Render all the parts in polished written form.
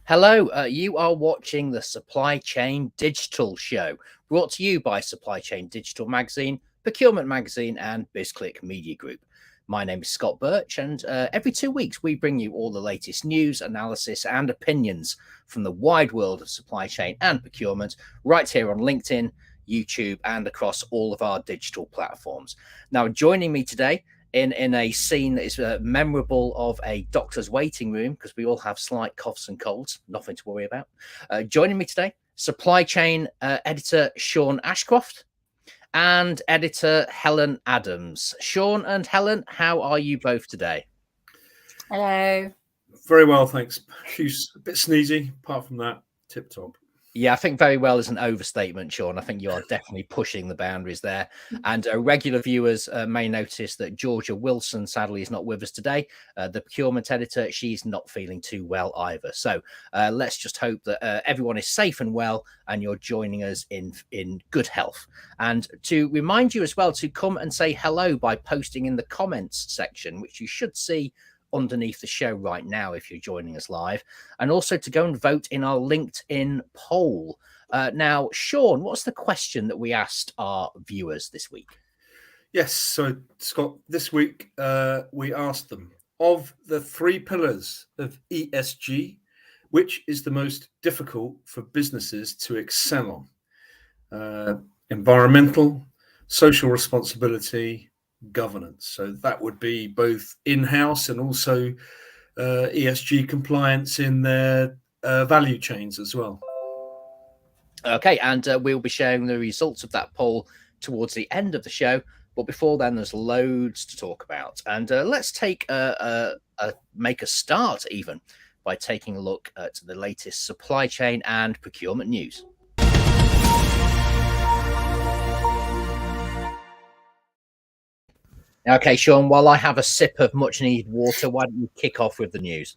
Hello, you are watching the Supply Chain Digital Show, brought to you by Supply Chain Digital Magazine, Procurement Magazine, and BizClick Media Group. My name is Scott Birch, and every 2 weeks we bring you all the latest news, analysis, and opinions from the wide world of supply chain and procurement right here on LinkedIn, YouTube, and across all of our digital platforms. Now, joining me today in a scene that is memorable of a doctor's waiting room, because we all have slight coughs and colds, nothing to worry about. Joining me today, supply chain editor Sean Ashcroft and editor Helen Adams. Sean and Helen, how are you both today? Hello. Very well, thanks. She's a bit sneezy. Apart from that, tip top. Yeah, I think very well is an overstatement, Sean. I think you are definitely pushing the boundaries there. And regular viewers may notice that Georgia Wilson, sadly, is not with us today. The procurement editor, she's not feeling too well either. So let's just hope that everyone is safe and well and you're joining us in good health. And to remind you as well to come and say hello by posting in the comments section, which you should see underneath the show right now if you're joining us live, and also to go and vote in our LinkedIn poll. Now, Sean, what's the question that we asked our viewers this week? Yes, so Scott, this week we asked them, of the 3 pillars of ESG, which is the most difficult for businesses to excel on? Environmental, social responsibility, governance. So that would be both in-house and also ESG compliance in their value chains as well. Okay, and we'll be sharing the results of that poll towards the end of the show. But before then, there's loads to talk about. And let's make a start even by taking a look at the latest supply chain and procurement news. Okay, Sean, while I have a sip of much needed water, why don't you kick off with the news?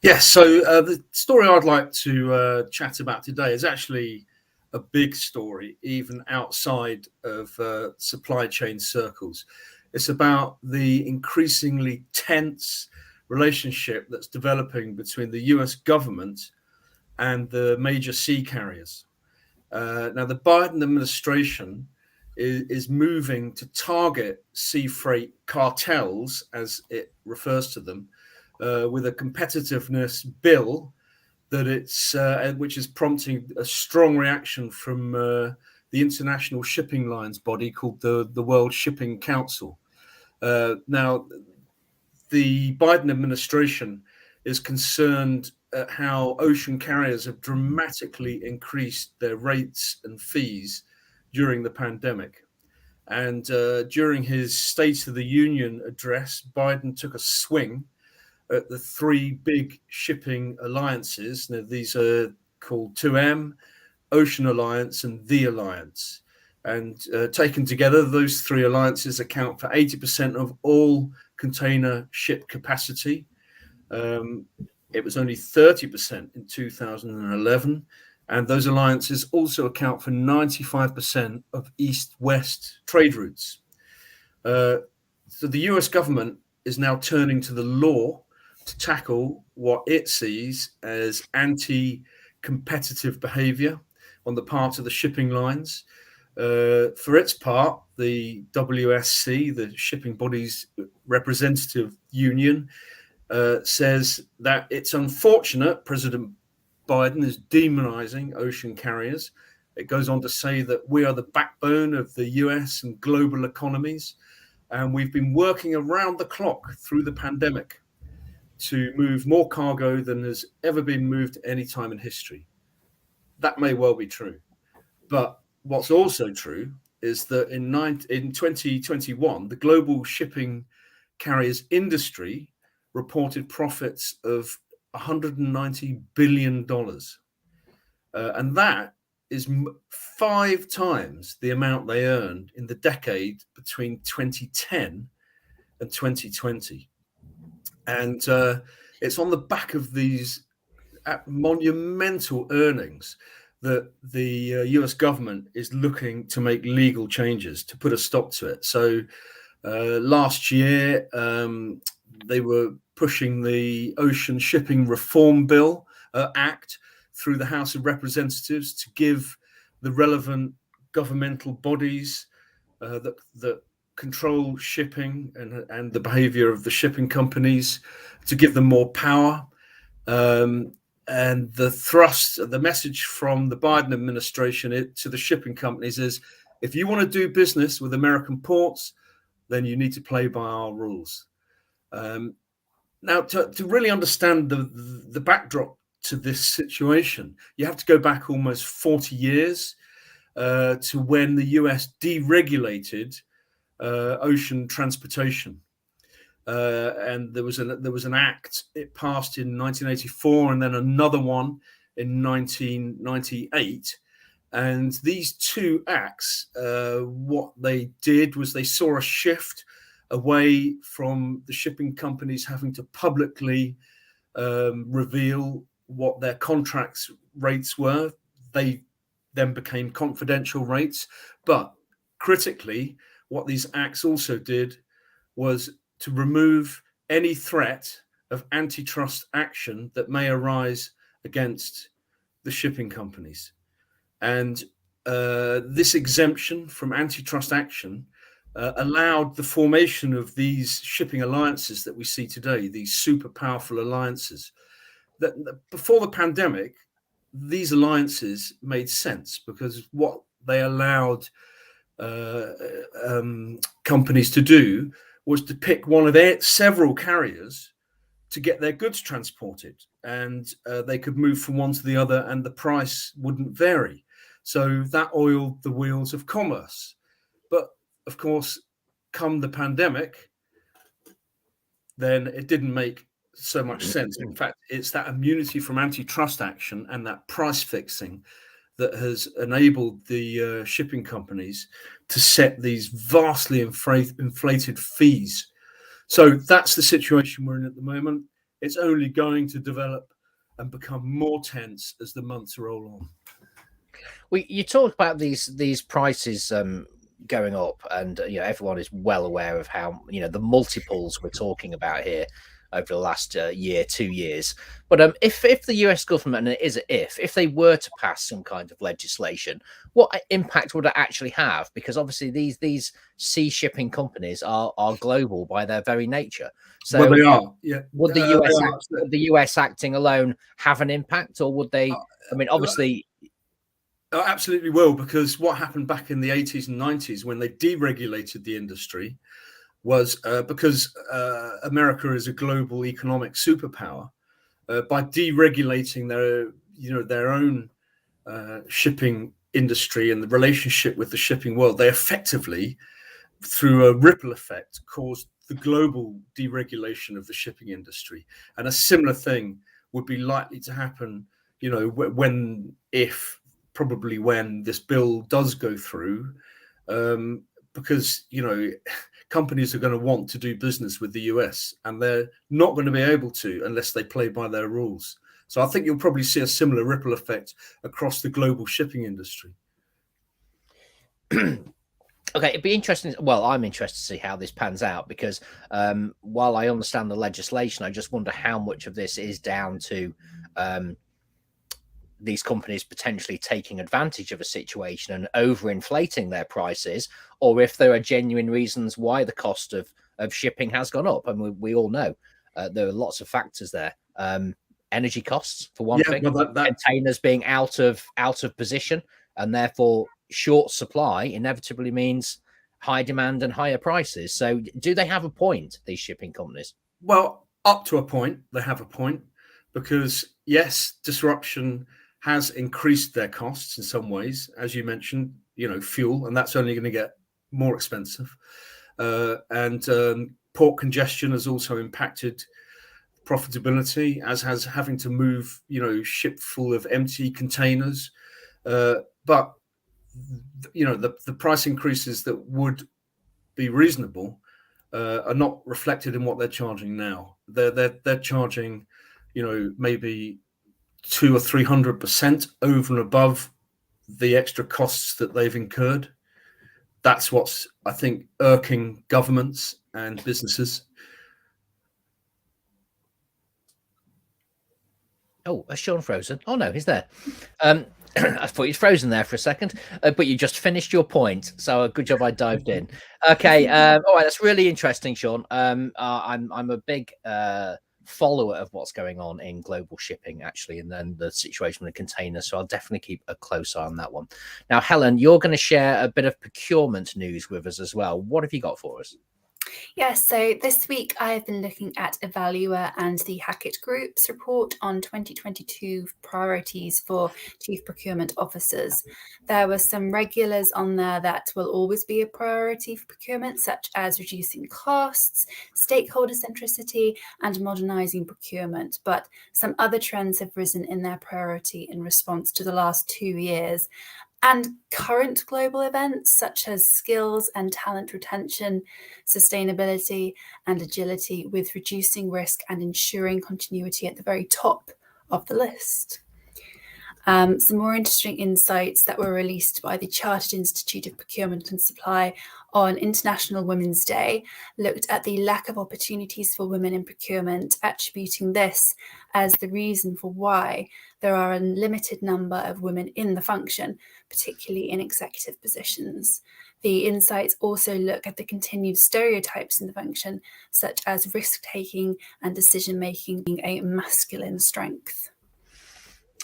Yes, so the story I'd like to chat about today is actually a big story, even outside of supply chain circles. It's about the increasingly tense relationship that's developing between the US government and the major sea carriers. Now, the Biden administration is moving to target sea freight cartels, as it refers to them, with a competitiveness bill that which is prompting a strong reaction from the international shipping lines body called the World Shipping Council. Now, the Biden administration is concerned at how ocean carriers have dramatically increased their rates and fees during the pandemic. And during his State of the Union address, Biden took a swing at the 3 big shipping alliances. Now, these are called 2M, Ocean Alliance, and The Alliance. And taken together, those 3 alliances account for 80% of all container ship capacity. It was only 30% in 2011. And those alliances also account for 95% of east-west trade routes. So the US government is now turning to the law to tackle what it sees as anti-competitive behavior on the part of the shipping lines. For its part, the WSC, the Shipping Bodies Representative Union, says that it's unfortunate President Biden is demonizing ocean carriers. It goes on to say that we are the backbone of the US and global economies, and we've been working around the clock through the pandemic to move more cargo than has ever been moved at any time in history. That may well be true. But what's also true is that in 2021, the global shipping carriers industry reported profits of $190 billion. And that is 5 times the amount they earned in the decade between 2010 and 2020. And it's on the back of these monumental earnings that the US government is looking to make legal changes to put a stop to it. So last year, they were pushing the Ocean Shipping Reform Bill, Act through the House of Representatives to give the relevant governmental bodies that control shipping and the behavior of the shipping companies, to give them more power. And the message from the Biden administration to the shipping companies is, if you want to do business with American ports, then you need to play by our rules. Now, to really understand the backdrop to this situation, you have to go back almost 40 years to when the US deregulated ocean transportation. And there was an act. It passed in 1984, and then another one in 1998. And these two acts, what they did was they saw a shift away from the shipping companies having to publicly reveal what their contracts rates were. They then became confidential rates. But critically, what these acts also did was to remove any threat of antitrust action that may arise against the shipping companies. And this exemption from antitrust action allowed the formation of these shipping alliances that we see today, these super powerful alliances. That before the pandemic, these alliances made sense because what they allowed companies to do was to pick one of their several carriers to get their goods transported, and they could move from one to the other and the price wouldn't vary. So that oiled the wheels of commerce. But of course, come the pandemic, then it didn't make so much sense. In fact, it's that immunity from antitrust action and that price fixing that has enabled the shipping companies to set these vastly inflated fees. So that's the situation we're in at the moment. It's only going to develop and become more tense as the months roll on. Well, you talked about these prices going up, and everyone is well aware of how the multiples we're talking about here over the last year, 2 years. But if the US government, and it is if they were to pass some kind of legislation, what impact would it actually have? Because obviously these sea shipping companies are global by their very nature. So well, they are. Yeah. Would the US acting alone have an impact, or would they? I mean, obviously. Absolutely will, because what happened back in the 80s and 90s when they deregulated the industry was because America is a global economic superpower. By deregulating their own shipping industry and the relationship with the shipping world, they effectively, through a ripple effect, caused the global deregulation of the shipping industry. And a similar thing would be likely to happen, probably when this bill does go through, because companies are going to want to do business with the US, and they're not going to be able to unless they play by their rules. So I think you'll probably see a similar ripple effect across the global shipping industry. Okay, it'd be interesting. Well, I'm interested to see how this pans out, because while I understand the legislation, I just wonder how much of this is down to these companies potentially taking advantage of a situation and overinflating their prices, or if there are genuine reasons why the cost of shipping has gone up. And we all know there are lots of factors there. Energy costs, for one thing, containers being out of position, and therefore short supply inevitably means high demand and higher prices. So do they have a point, these shipping companies? Well, up to a point, they have a point, because yes, disruption has increased their costs in some ways, as you mentioned, fuel, and that's only going to get more expensive. And port congestion has also impacted profitability, as has having to move, ship full of empty containers. But the price increases that would be reasonable are not reflected in what they're charging now. They're charging, maybe 200 or 300% over and above the extra costs that they've incurred. That's what's, I think, irking governments and businesses. Oh, has Sean frozen? Oh no, he's there. I thought he's frozen there for a second, but you just finished your point. So good job I dived in. Okay, all right, that's really interesting, Sean. I'm a big follower of what's going on in global shipping, actually, and then the situation with the containers. So I'll definitely keep a close eye on that one. Now, Helen, you're going to share a bit of procurement news with us as well. What have you got for us? Yes, so this week I've been looking at Evalua and the Hackett Group's report on 2022 priorities for Chief Procurement Officers. There were some regulars on there that will always be a priority for procurement, such as reducing costs, stakeholder centricity, and modernising procurement. But some other trends have risen in their priority in response to the last 2 years. And current global events such as skills and talent retention, sustainability and agility, with reducing risk and ensuring continuity at the very top of the list. Some more interesting insights that were released by the Chartered Institute of Procurement and Supply on International Women's Day looked at the lack of opportunities for women in procurement, attributing this as the reason for why there are a limited number of women in the function, particularly in executive positions. The insights also look at the continued stereotypes in the function, such as risk-taking and decision-making being a masculine strength.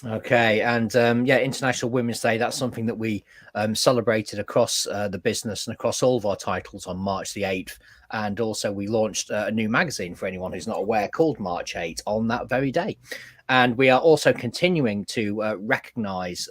Okay, and International Women's Day, that's something that we celebrated across the business and across all of our titles on March the 8th. And also we launched a new magazine, for anyone who's not aware, called March 8 on that very day. And we are also continuing to recognise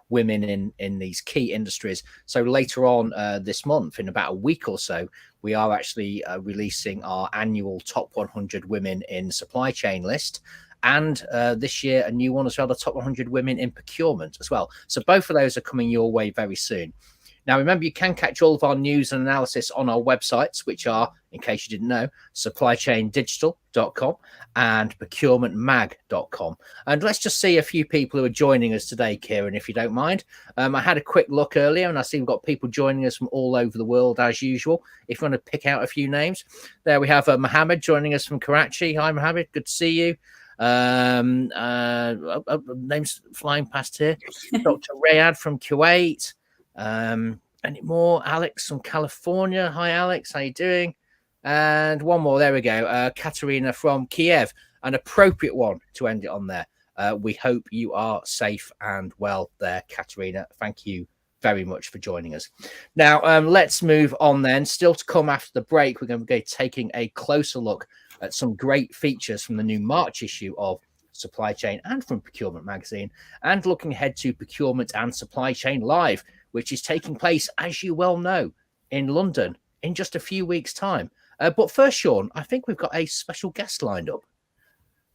women in these key industries. So later on this month, in about a week or so, we are actually releasing our annual top 100 women in supply chain list. And this year, a new one as well, the top 100 women in procurement as well. So both of those are coming your way very soon. Now, remember, you can catch all of our news and analysis on our websites, which are, in case you didn't know, supplychaindigital.com and procurementmag.com. And let's just see a few people who are joining us today, Kieran, if you don't mind. I had a quick look earlier and I see we've got people joining us from all over the world, as usual. If you want to pick out a few names, there we have Mohammed joining us from Karachi. Hi, Mohammed. Good to see you. Names flying past here. Dr. Rayad from Kuwait. Any more? Alex from California. Hi, Alex. How you doing? And one more. There we go. Katerina from Kiev. An appropriate one to end it on there. We hope you are safe and well there, Katerina. Thank you very much for joining us. Now, let's move on then. Still to come after the break, we're going to be taking a closer look at some great features from the new March issue of Supply Chain and from Procurement Magazine, and looking ahead to Procurement and Supply Chain Live, which is taking place, as you well know, in London in just a few weeks' time. But first, Sean, I think we've got a special guest lined up.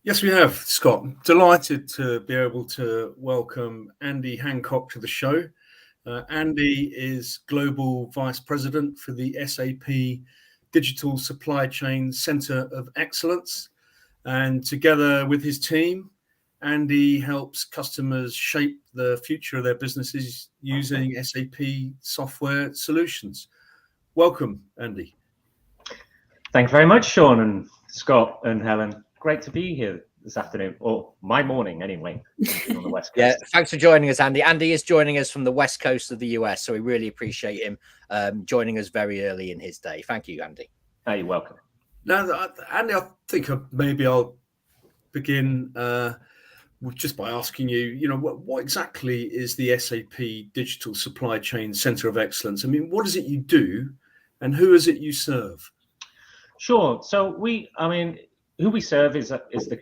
Yes, we have, Scott. Delighted to be able to welcome Andy Hancock to the show. Andy is Global Vice President for the SAP Digital Supply Chain Center of Excellence. And together with his team, Andy helps customers shape the future of their businesses using SAP software solutions. Welcome, Andy. Thank you very much, Sean and Scott and Helen. Great to be here this afternoon, or my morning anyway, on the West Coast. Yeah, thanks for joining us, Andy. Andy is joining us from the West Coast of the US, so we really appreciate him joining us very early in his day. Thank you, Andy. Oh, you're welcome. Now, Andy, I think maybe I'll begin just by asking you, what exactly is the SAP Digital Supply Chain Center of Excellence? I mean, what is it you do, and who is it you serve? Sure. So who we serve is the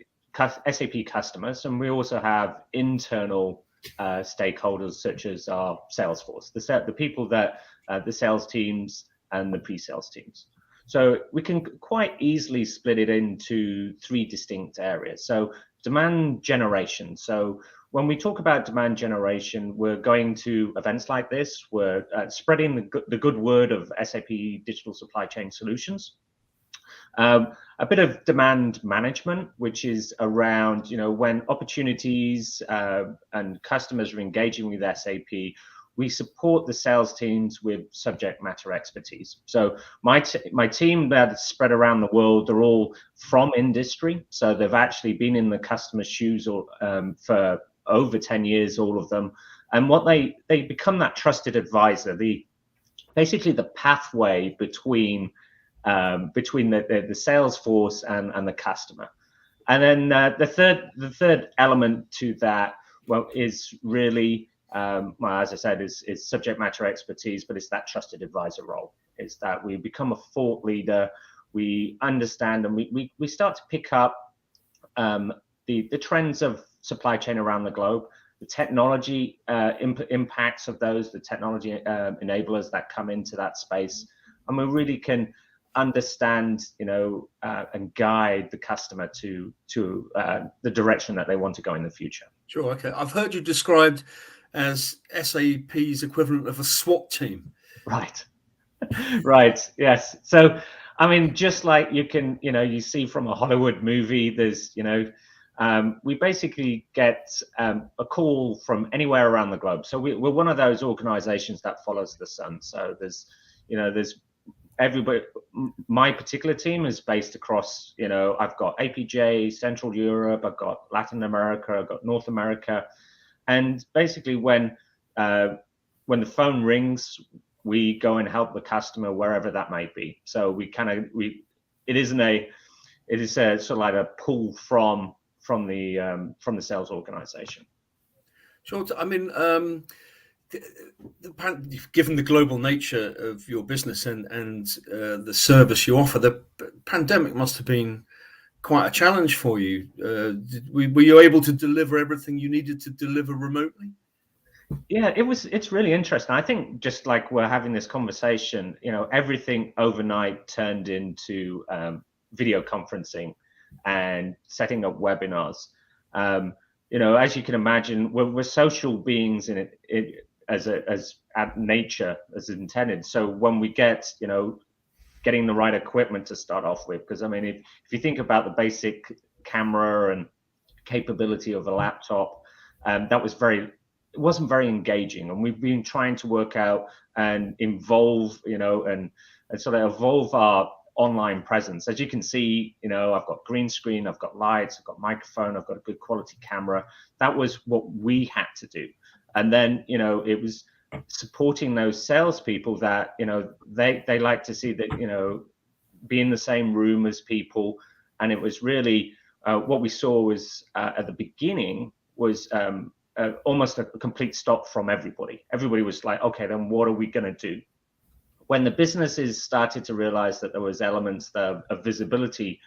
SAP customers, and we also have internal stakeholders such as our sales force, the people that the sales teams and the pre-sales teams. So we can quite easily split it into three distinct areas. So demand generation. So when we talk about demand generation, we're going to events like this. We're spreading the good word of SAP Digital Supply Chain Solutions. A bit of demand management, which is around, when opportunities and customers are engaging with SAP, we support the sales teams with subject matter expertise. So my team that's spread around the world, they're all from industry. So they've actually been in the customer's shoes for over 10 years, all of them. And what they become that trusted advisor, basically the pathway between the sales force and the customer. And then the third element to that, well, is really, well, as I said, is subject matter expertise, but it's that trusted advisor role. It's that we become a thought leader, we understand, and we start to pick up the trends of supply chain around the globe, the technology impacts of those, the technology enablers that come into that space, and we really can understand, and guide the customer to the direction that they want to go in the future. Sure. Okay. I've heard you described as SAP's equivalent of a SWAT team. Right. Right. Yes. So, I mean, just like you see from a Hollywood movie, there's, we basically get a call from anywhere around the globe. So we're one of those organizations that follows the sun. So there's everybody. My particular team is based across, I've got APJ, Central Europe, I've got Latin America, I've got North America. And basically when the phone rings, we go and help the customer wherever that might be. So it is a sort of like a pull from the sales organization. Sure. I mean, given the global nature of your business and the service you offer, the pandemic must have been quite a challenge for you. Were you able to deliver everything you needed to deliver remotely? Yeah, it's really interesting. I think just like we're having this conversation, everything overnight turned into video conferencing and setting up webinars. As you can imagine, we're social beings in it as at nature as intended. So when we get, getting the right equipment to start off with, because I mean, if you think about the basic camera and capability of a laptop, it wasn't very engaging, and we've been trying to work out and involve, and sort of evolve our online presence. As you can see, I've got green screen, I've got lights, I've got microphone, I've got a good quality camera. That was what we had to do. And then, it was supporting those salespeople that, they like to see that, be in the same room as people. And it was really what we saw was at the beginning was almost a complete stop from everybody. Everybody was like, okay, then what are we going to do? When the businesses started to realize that there was elements of visibility,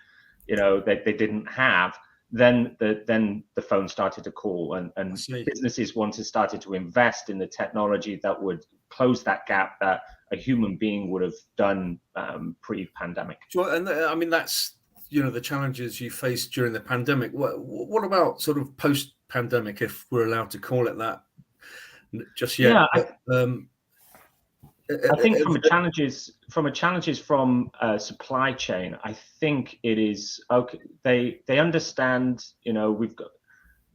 that they didn't have, then the phone started to call, and businesses started to invest in the technology that would close that gap that a human being would have done pre-pandemic. Sure, and I mean that's the challenges you faced during the pandemic. What about sort of post-pandemic, if we're allowed to call it that just yet? Yeah, I think from challenges from supply chain, I think it is okay. They understand.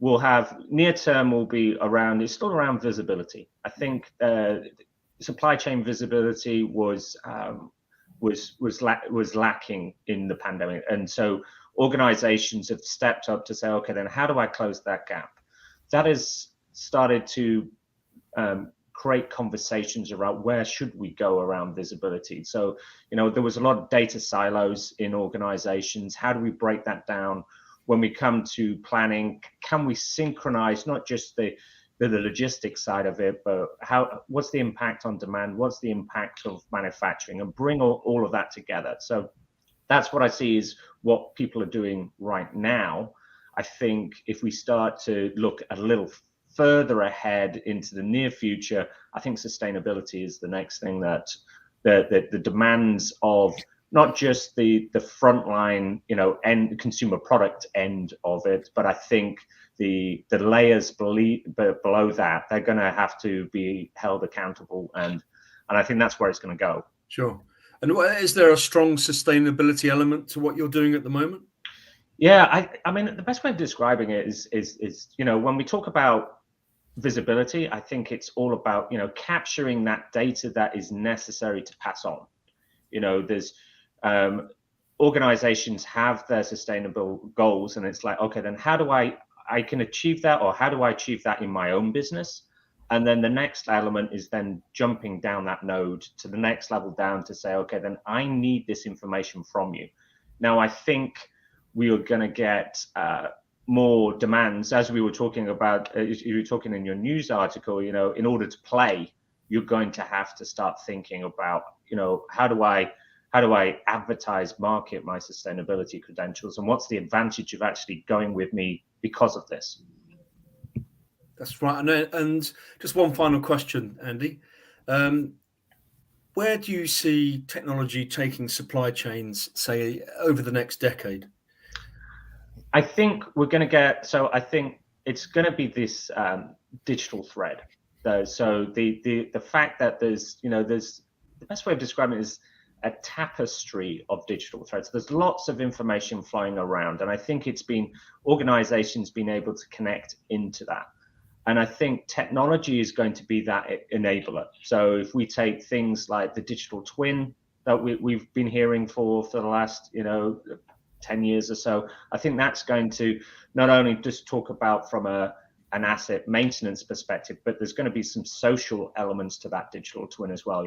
We'll have near term will be around. It's still around visibility. I think supply chain visibility was lacking in the pandemic, and so organizations have stepped up to say, okay, then how do I close that gap? That has started to create conversations around where should we go around visibility. So, there was a lot of data silos in organizations. How do we break that down? When we come to planning, can we synchronize not just the logistics side of it, but what's the impact on demand? What's the impact of manufacturing, and bring all of that together? So that's what I see is what people are doing right now. I think if we start to look a little further ahead into the near future, I think sustainability is the next thing that the demands of not just the frontline, end consumer product end of it, but I think the layers below that, they're going to have to be held accountable, and I think that's where it's going to go. Sure. And is there a strong sustainability element to what you're doing at the moment? Yeah, I mean, the best way of describing it is when we talk about visibility. I think it's all about, capturing that data that is necessary to pass on. There's organizations have their sustainable goals, and it's like, okay, then how do I can achieve that, or how do I achieve that in my own business? And then the next element is then jumping down that node to the next level down to say, okay, then I need this information from you. Now, I think we are going to get more demands, as we were talking about, you were talking in your news article, in order to play, you're going to have to start thinking about, how do I advertise, market my sustainability credentials, and what's the advantage of actually going with me because of this? That's right. And just one final question, Andy. Where do you see technology taking supply chains, say, over the next decade? I think we're going to get, I think it's going to be this digital thread. So the fact that there's the best way of describing it is a tapestry of digital threads. There's lots of information flying around, and I think organizations been able to connect into that. And I think technology is going to be that enabler. So if we take things like the digital twin that we've been hearing for the last 10 years or so, I think that's going to not only just talk about from an asset maintenance perspective, but there's going to be some social elements to that digital twin as well.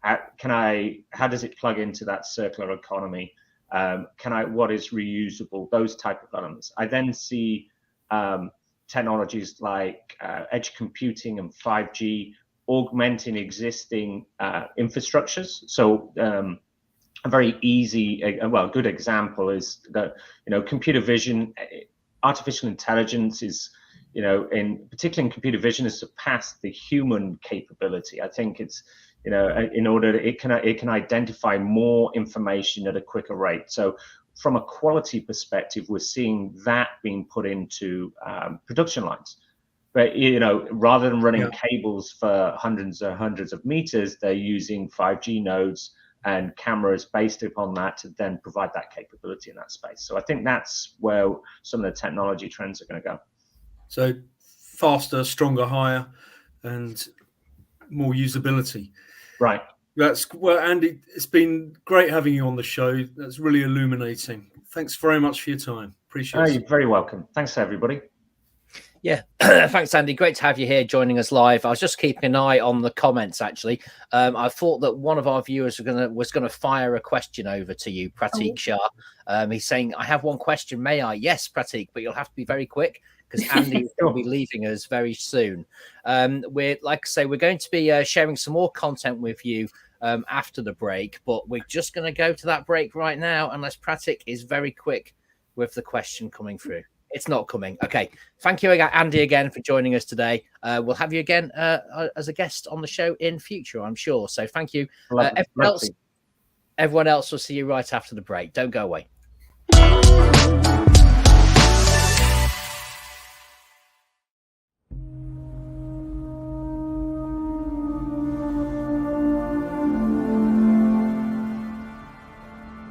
How does it plug into that circular economy? What is reusable? Those type of elements. I then see technologies like edge computing and 5G augmenting existing infrastructures. So a very easy, good example is that, computer vision, artificial intelligence is, particularly in computer vision, has surpassed the human capability. I think it's, in order it can identify more information at a quicker rate. So from a quality perspective, we're seeing that being put into production lines. But rather than running cables for hundreds of meters, they're using 5G nodes and cameras based upon that to then provide that capability in that space. So I think that's where some of the technology trends are going to go. So faster, stronger, higher, and more usability. Right. Andy, it's been great having you on the show. That's really illuminating. Thanks very much for your time. Appreciate it. You're very welcome. Thanks, everybody. Yeah, thanks, Andy. Great to have you here joining us live. I was just keeping an eye on the comments, actually. I thought that one of our viewers was gonna fire a question over to you, Pratik Shah. He's saying, I have one question, may I? Yes, Pratik, but you'll have to be very quick because Andy is going to be leaving us very soon. We're going to be sharing some more content with you after the break, but we're just going to go to that break right now unless Pratik is very quick with the question coming through. It's not coming. Okay. Thank you, Andy, again for joining us today. We'll have you again as a guest on the show in future, I'm sure. So thank you. Everyone else will see you right after the break. Don't go away.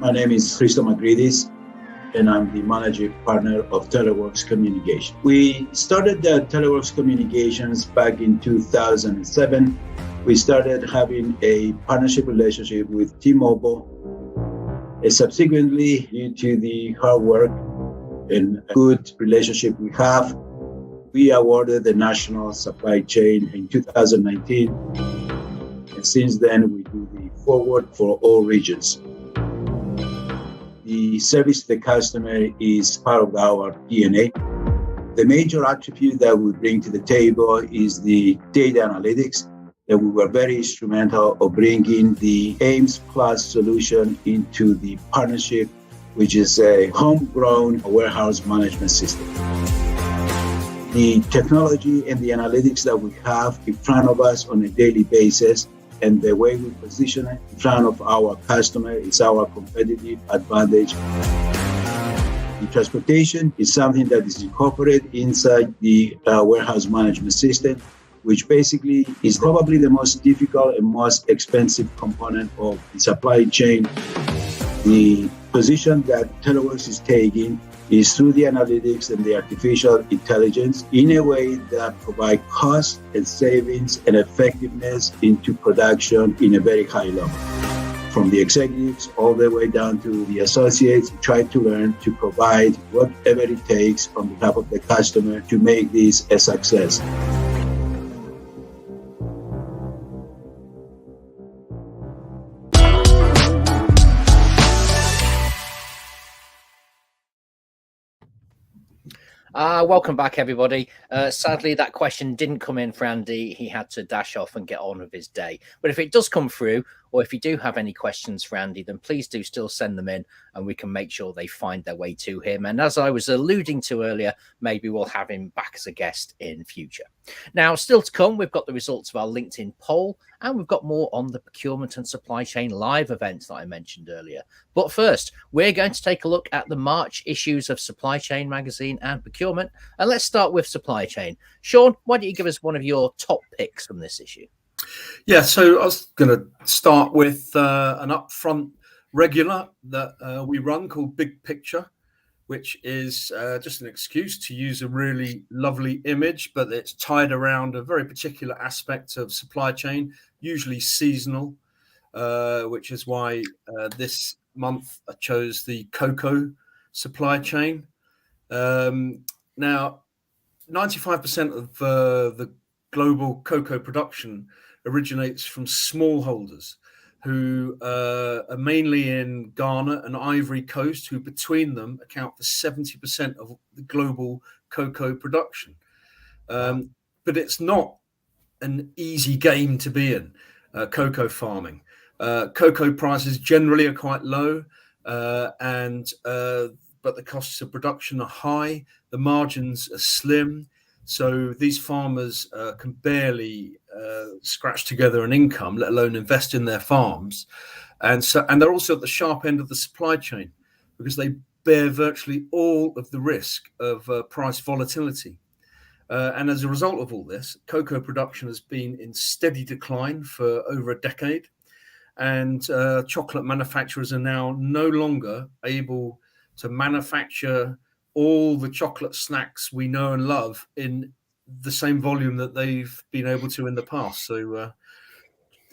My name is Christo Magridis, and I'm the managing partner of Teleworks Communications. We started Teleworks Communications back in 2007. We started having a partnership relationship with T-Mobile. And subsequently, due to the hard work and good relationship we have, we awarded the National Supply Chain in 2019. And since then, we do the forward for all regions. The service to the customer is part of our DNA. The major attribute that we bring to the table is the data analytics, that we were very instrumental of bringing the AIMS Plus solution into the partnership, which is a homegrown warehouse management system. The technology and the analytics that we have in front of us on a daily basis and the way we position it in front of our customer is our competitive advantage. The transportation is something that is incorporated inside the warehouse management system, which basically is probably the most difficult and most expensive component of the supply chain. The position that Teleworks is taking is through the analytics and the artificial intelligence in a way that provide cost and savings and effectiveness into production in a very high level. From the executives all the way down to the associates, try to learn to provide whatever it takes on behalf of the customer to make this a success. Welcome back, everybody. Sadly, that question didn't come in for Andy. He had to dash off and get on with his day. But if it does come through, or if you do have any questions for Andy, then please do still send them in and we can make sure they find their way to him. And as I was alluding to earlier, maybe we'll have him back as a guest in future. Now, still to come, we've got the results of our LinkedIn poll, and we've got more on the procurement and supply chain live events that I mentioned earlier. But first, we're going to take a look at the March issues of Supply Chain magazine and procurement. And let's start with supply chain. Sean, why don't you give us one of your top picks from this issue? Yeah, so I was going to start with an upfront regular that we run called Big Picture, which is just an excuse to use a really lovely image, but it's tied around a very particular aspect of supply chain, usually seasonal, which is why this month I chose the cocoa supply chain. Now, 95% of the global cocoa production originates from smallholders who are mainly in Ghana and Ivory Coast, who between them account for 70% of the global cocoa production. But it's not an easy game to be in, cocoa farming. Cocoa prices generally are quite low, but the costs of production are high. The margins are slim. So these farmers can barely scratch together an income, let alone invest in their farms. And they're also at the sharp end of the supply chain because they bear virtually all of the risk of price volatility. And as a result of all this, cocoa production has been in steady decline for over a decade. And chocolate manufacturers are now no longer able to manufacture all the chocolate snacks we know and love in the same volume that they've been able to in the past. So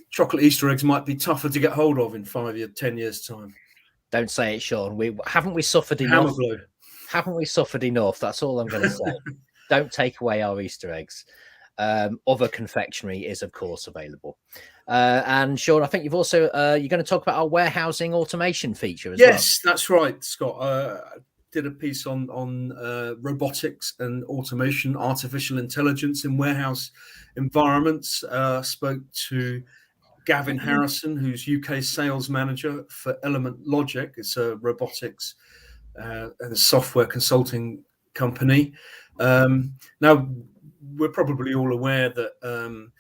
chocolate Easter eggs might be tougher to get hold of in 5 years, 10 years time. Don't say it, Sean. Haven't we suffered enough? Hammer blow. Haven't we suffered enough? That's all I'm going to say. Don't take away our Easter eggs. Other confectionery is, of course, available. And Sean, I think you've also you're going to talk about our warehousing automation feature as well. Yes, that's right, Scott. Did a piece on robotics and automation, artificial intelligence in warehouse environments. Spoke to Gavin Harrison, who's UK sales manager for Element Logic. It's a robotics and a software consulting company. Now, we're probably all aware that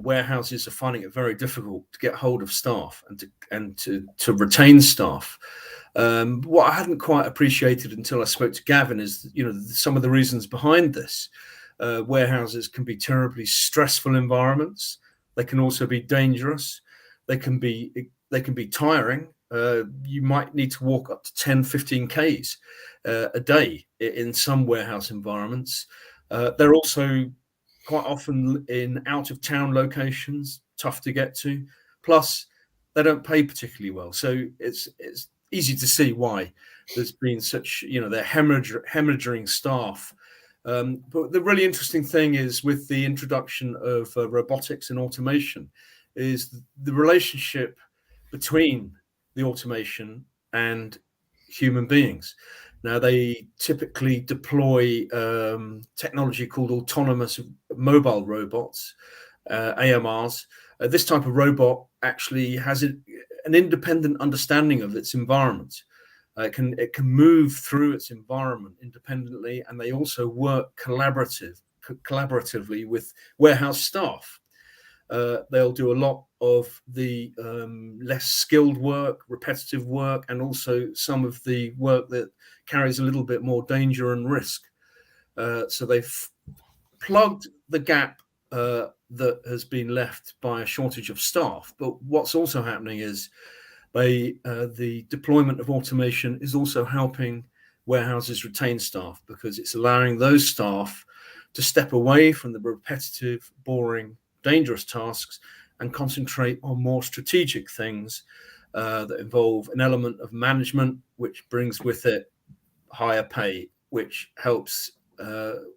warehouses are finding it very difficult to get hold of staff and to retain staff. What I hadn't quite appreciated until I spoke to Gavin is, some of the reasons behind this. Warehouses can be terribly stressful environments. They can also be dangerous. They can be tiring. You might need to walk up to 10, 15 Ks a day in some warehouse environments. They're also quite often in out-of-town locations, tough to get to. Plus, they don't pay particularly well. So it's easy to see why there's been such, they're hemorrhaging staff. But the really interesting thing is with the introduction of robotics and automation is the relationship between the automation and human beings. Now, they typically deploy technology called autonomous mobile robots, AMRs. This type of robot actually has an independent understanding of its environment. It can move through its environment independently, and they also work collaboratively with warehouse staff. They'll do a lot of the less skilled work, repetitive work, and also some of the work that carries a little bit more danger and risk. So they've plugged the gap that has been left by a shortage of staff. But what's also happening is the deployment of automation is also helping warehouses retain staff, because it's allowing those staff to step away from the repetitive, boring, dangerous tasks and concentrate on more strategic things that involve an element of management, which brings with it higher pay, which helps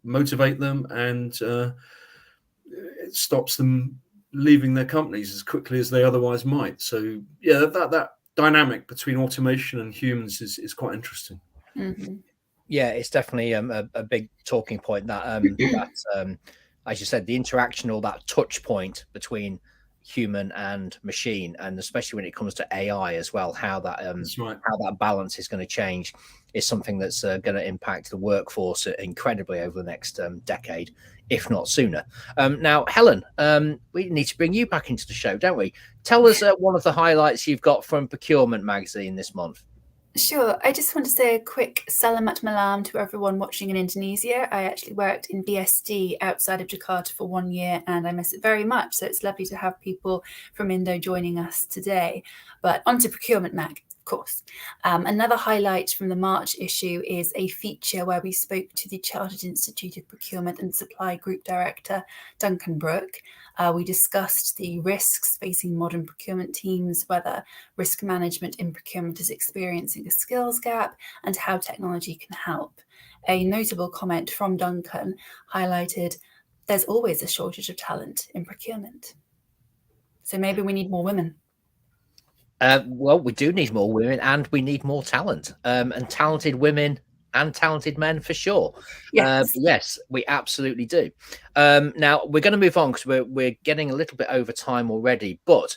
motivate them, and it stops them leaving their companies as quickly as they otherwise might. So yeah, that dynamic between automation and humans is quite interesting. Mm-hmm. Yeah, it's definitely a big talking point, that as you said, the interaction, or that touch point between human and machine, and especially when it comes to AI as well, how that how that balance is going to change is something that's going to impact the workforce incredibly over the next decade, if not sooner. Now, Helen, we need to bring you back into the show, don't we? Tell us one of the highlights you've got from Procurement Magazine this month. Sure. I just want to say a quick salamat malam to everyone watching in Indonesia. I actually worked in BSD outside of Jakarta for 1 year, and I miss it very much. So it's lovely to have people from Indo joining us today. But on to Procurement Mag, of course. Another highlight from the March issue is a feature where we spoke to the Chartered Institute of Procurement and Supply Group Director, Duncan Brooke. We discussed the risks facing modern procurement teams, whether risk management in procurement is experiencing a skills gap, and how technology can help. A notable comment from Duncan highlighted there's always a shortage of talent in procurement. So maybe we need more women. Well, we do need more women, and we need more talent, and talented women and talented men for sure. Yes, yes, we absolutely do. Now we're going to move on, because we're getting a little bit over time already, but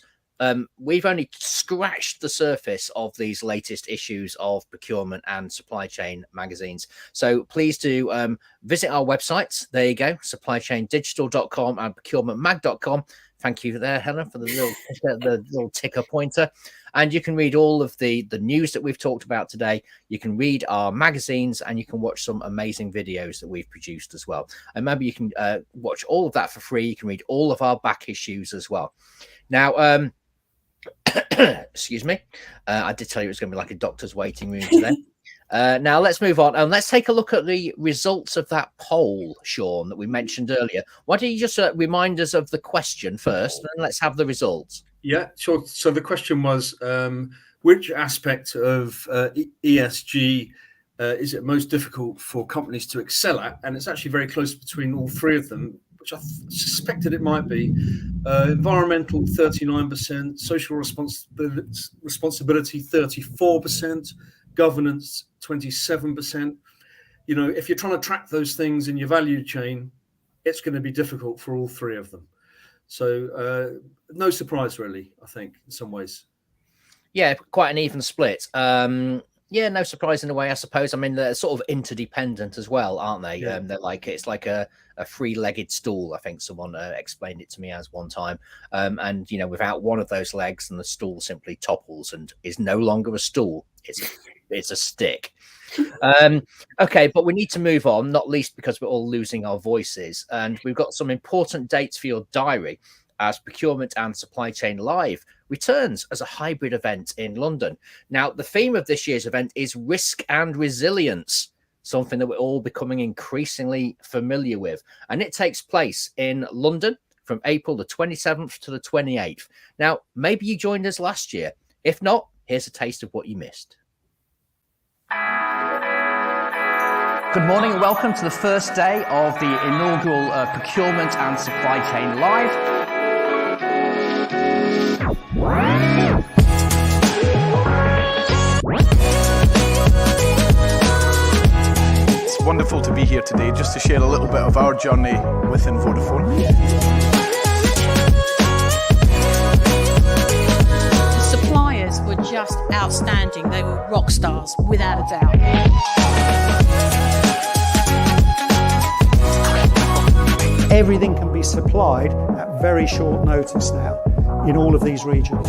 we've only scratched the surface of these latest issues of Procurement and Supply Chain magazines. So please do visit our websites. There you go, supplychaindigital.com and procurementmag.com. Thank you there, Helen, for the little ticker pointer. And you can read all of the news that we've talked about today. You can read our magazines, and you can watch some amazing videos that we've produced as well. And maybe you can watch all of that for free. You can read all of our back issues as well. Now, excuse me, I did tell you it was going to be like a doctor's waiting room today. Now let's move on, and let's take a look at the results of that poll, Sean, that we mentioned earlier. Why don't you just remind us of the question first, and then let's have the results. Yeah, sure. So the question was, which aspect of ESG is it most difficult for companies to excel at? And it's actually very close between all three of them, which I suspected it might be. Environmental, 39%, social responsibility, 34%, governance, 27%. You know, if you're trying to track those things in your value chain, it's going to be difficult for all three of them. So no surprise, really, I think, in some ways. Yeah, quite an even split. Yeah, no surprise in a way, I suppose. I mean, they're sort of interdependent as well, aren't they? Yeah. They're like, it's like a three-legged stool. I think someone explained it to me as one time. And, you know, without one of those legs, and the stool simply topples and is no longer a stool. It's a stick. Okay, but we need to move on, not least because we're all losing our voices. And we've got some important dates for your diary, as Procurement and Supply Chain Live returns as a hybrid event in London. Now, the theme of this year's event is risk and resilience, something that we're all becoming increasingly familiar with. And it takes place in London from April the 27th to the 28th. Now, maybe you joined us last year. If not, here's a taste of what you missed. Good morning and welcome to the first day of the inaugural Procurement and Supply Chain Live. It's wonderful to be here today just to share a little bit of our journey within Vodafone. The suppliers were just outstanding. They were rock stars, without a doubt. Everything can be supplied at very short notice now in all of these regions.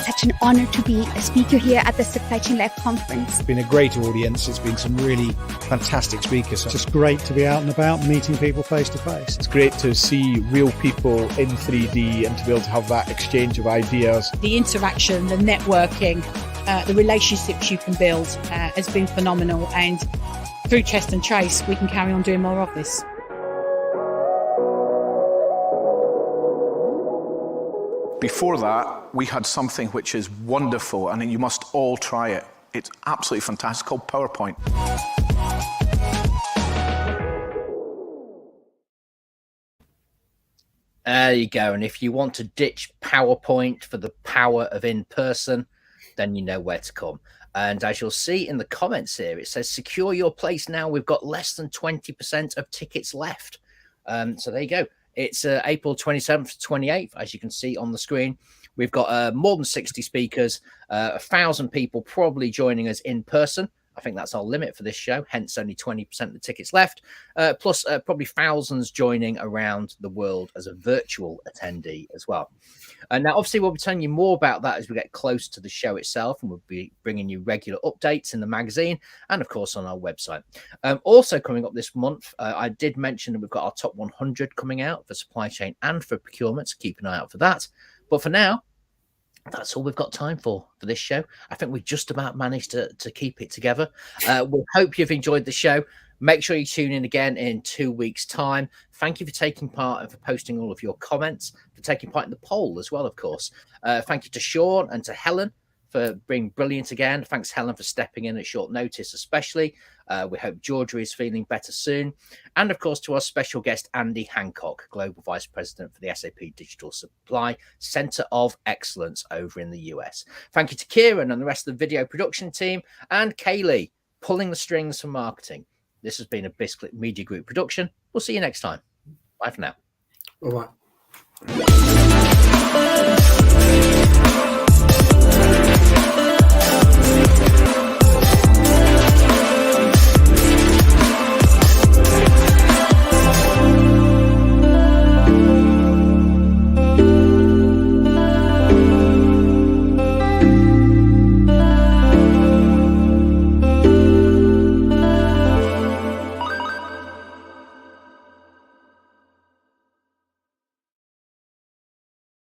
Such an honored to be a speaker here at the Supply Chain Live conference. It's been a great audience. It's been some really fantastic speakers. It's just great to be out and about, meeting people face to face. It's great to see real people in 3D and to be able to have that exchange of ideas. The interaction, the networking, the relationships you can build has been phenomenal, and through Chest and Chase we can carry on doing more of this. Before that, we had something which is wonderful, and you must all try it. It's absolutely fantastic, called PowerPoint. There you go. And if you want to ditch PowerPoint for the power of in-person, then you know where to come. And as you'll see in the comments here, it says, secure your place now. We've got less than 20% of tickets left. So there you go. It's April 27th to 28th, as you can see on the screen. We've got more than 60 speakers, 1,000 people probably joining us in person. I think that's our limit for this show, hence only 20% of the tickets left, plus probably thousands joining around the world as a virtual attendee as well. And now, obviously, we'll be telling you more about that as we get close to the show itself, and we'll be bringing you regular updates in the magazine and, of course, on our website. Also coming up this month, I did mention that we've got our top 100 coming out for supply chain and for procurement, so keep an eye out for that. But for now, that's all we've got time for this show. I think we just about managed to keep it together. We hope you've enjoyed the show. Make sure you tune in again in 2 weeks' time. Thank you for taking part and for posting all of your comments, for taking part in the poll as well, of course. Thank you to Sean and to Helen for being brilliant again. Thanks, Helen, for stepping in at short notice, especially. We hope Georgia is feeling better soon. And, of course, to our special guest, Andy Hancock, Global Vice President for the SAP Digital Supply Center of Excellence over in the US. Thank you to Kieran and the rest of the video production team, and Kaylee, pulling the strings for marketing. This has been a Bisclick Media Group production. We'll see you next time. Bye for now. Bye-bye.